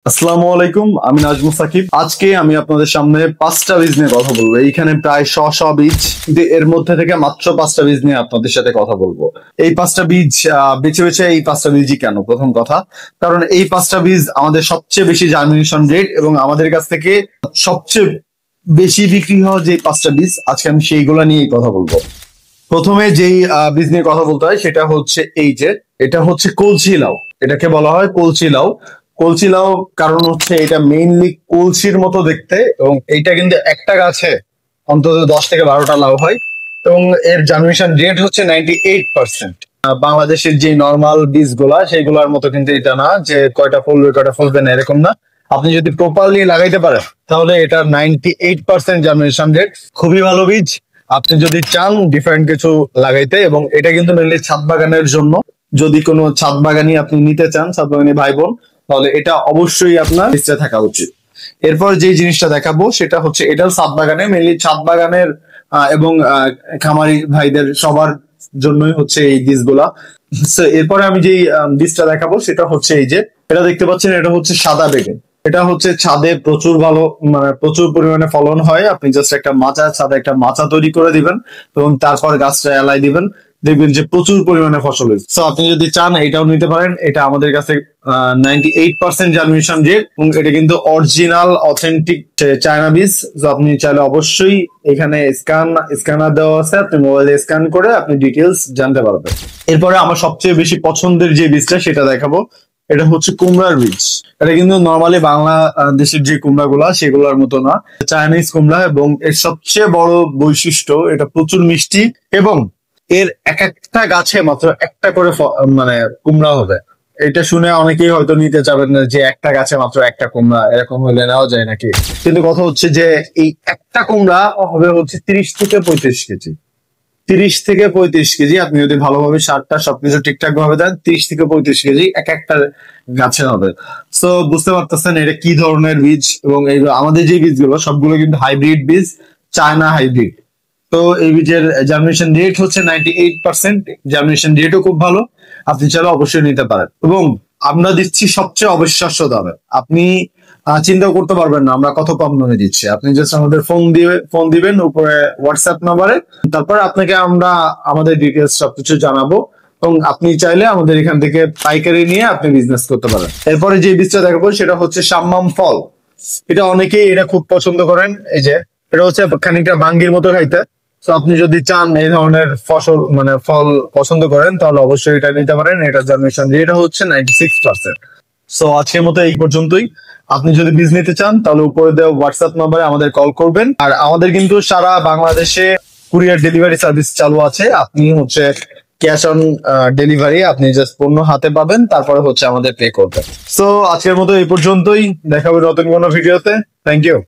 আসসালামু আলাইকুম, আমি নাজমুল সাকিব। আজকে আমি আপনাদের সামনে 5টা বীজ নিয়ে কথা বলবো। এইখানে প্রায় শ বীজ, কিন্তু এর মধ্যে থেকে মাত্র 5টা বীজ নিয়ে আপনাদের সাথে কথা বলবো। এই 5টা বীজ বেছে বেছে এই 5টা বীজই কেন? প্রথম কথা, কারণ এই 5টা বীজ আমাদের সবচেয়ে বেশি জার্মিনেশন রেট এবং আমাদের কাছ থেকে সবচেয়ে বেশি বিক্রি হওয়া যে 5টা বীজ, আজকে আমি সেইগুলা নিয়েই কথা বলবো। প্রথমে যেই বীজ নিয়ে কথা বলতে হয় সেটা হচ্ছে এই যে, এটা হচ্ছে কলসি লাউ। এটাকে বলা হয় কলসি লাউ। কলসি লাউ কারণ হচ্ছে এটা মেইনলি কলসির মতো দেখতে, এবং এইটা কিন্তু একটা গাছে অন্তত 10 থেকে 12টা লাউ হয়, এবং এর জার্মিনেশন রেট হচ্ছে 98%। বাংলাদেশের যে নর্মাল বীজগুলা সেইগুলোর মতো কিন্তু এটা না যে কয়টা ফলবে কয়টা ফলবে না, এরকম না। আপনি যদি প্রপারলি লাগাইতে পারেন তাহলে এটা 98% জার্মিনেশন রেট, খুবই ভালো বীজ। আপনি যদি চান ডিফারেন্ট কিছু লাগাইতে, এবং এটা কিন্তু মেনলি ছাদ বাগানের জন্য। যদি কোনো ছাদ বাগানি আপনি নিতে চান, ছাদ বাগানি ভাই বোন, তাহলে এটা অবশ্যই আপনার লিস্টে থাকা উচিত। এরপর যে জিনিসটা দেখাবো সেটা হচ্ছে, এটাও ছাদ বাগানে, মেনলি ছাদ বাগানের এবং খামারি ভাইদের সবার জন্যই হচ্ছে এই বীজগুলা। এরপরে আমি যে বীজটা দেখাবো সেটা হচ্ছে এই যে, এটা দেখতে পাচ্ছেন, এটা হচ্ছে সাদা বেগুন। এটা হচ্ছে ছাদে প্রচুর ভালো, মানে প্রচুর পরিমাণে ফলন হয়। আপনি জাস্ট একটা মাচা, ছাদে একটা মাচা তৈরি করে দিবেন এবং তারপর গাছটা এলাই দিবেন, দেখবেন যে প্রচুর পরিমাণে ফসল হয়েছে। সো আপনি যদি চান এটাও নিতে পারেন। এটা আমাদের কাছে 98% জার্মিনেশন রেট, এবং এটা কিন্তু অরিজিনাল অথেন্টিক চায়না বীজ। তো আপনি চাইলে অবশ্যই এখানে স্ক্যানার দেওয়া আছে, আপনি মোবাইলে স্ক্যান করে আপনি ডিটেলস জানতে পারবেন। এরপরে আমার সবচেয়ে বেশি পছন্দের যে বীজটা সেটা দেখাবো। এটা হচ্ছে কুমড়ার বীজ। এটা কিন্তু নর্মালি বাংলাদেশের যে কুমড়া গুলা সেগুলোর মতো না, চাইনিজ কুমড়া। এবং এর সবচেয়ে বড় বৈশিষ্ট্য, এটা প্রচুর মিষ্টি, এবং এর এক একটা গাছে মাত্র একটা করে মানে কুমড়া হবে। এটা শুনে অনেকেই হয়তো নিতে চাবেন না যে একটা গাছে মাত্র একটা কুমড়া, এরকম হলে নেওয়া যায় নাকি। কিন্তু কথা হচ্ছে যে এই একটা কুমড়া হবে হচ্ছে 30 থেকে 35 কেজি। 30 থেকে 35 কেজি আপনি যদি ভালোভাবে সারটা সবকিছু ঠিকঠাক ভাবে দেন, 30 থেকে 35 কেজি এক একটা গাছে হবে। সো বুঝতে পারতেছেন এটা কি ধরনের বীজ। এবং এইগুলো আমাদের যে বীজগুলো সবগুলো কিন্তু হাইব্রিড বীজ, চায়না হাইব্রিড। তো এই বীজের জার্মিনেশন রেট হচ্ছে 98%। জার্মিনেশন রেটও খুব ভালো, আপনি চাইলে অবশ্যই নিতে পারেন। এবং আমরা দিচ্ছি সবচেয়ে অবিশ্বাস্য দামে। আপনি চিন্তা করতে পারবেন না আমরা কত কম দামে দিচ্ছি। আপনি জাস্ট আমাদের ফোন দিবেন উপরে হোয়াটসঅ্যাপ নাম্বারে, তারপর আপনাকে আমরা আমাদের ডিটেলস সবকিছু জানাবো, এবং আপনি চাইলে আমাদের এখান থেকে পাইকারি নিয়ে আপনি বিজনেস করতে পারেন। এরপরে যে বীজটা দেখাবো সেটা হচ্ছে সাম্মাম ফল। এটা অনেকেই এটা খুব পছন্দ করেন। এই যে, এটা হচ্ছে খানিকটা ভাঙ্গির মতো খাইতে। তো আপনি যদি চান এই ধরনের ফসল মানে ফল পছন্দ করেন তাহলে অবশ্যই এটা নিতে পারেন। এটা জার্মিনেশন রেট হচ্ছে 96%। সো আজকের মতো এই পর্যন্তই। আপনি যদি বীজ নিতে চান তাহলে উপরে দেওয়া হোয়াটসঅ্যাপ নাম্বারে আমাদের কল করবেন। আর আমাদের কিন্তু সারা বাংলাদেশে কুরিয়ার ডেলিভারি সার্ভিস চালু আছে। আপনি হচ্ছে ক্যাশ অন ডেলিভারি, আপনি জাস্ট পণ্য হাতে পাবেন, তারপরে হচ্ছে আমাদের পে করবেন। সো আজকের মতো এই পর্যন্তই, দেখা হবে নতুন কোনো ভিডিওতে। Thank you.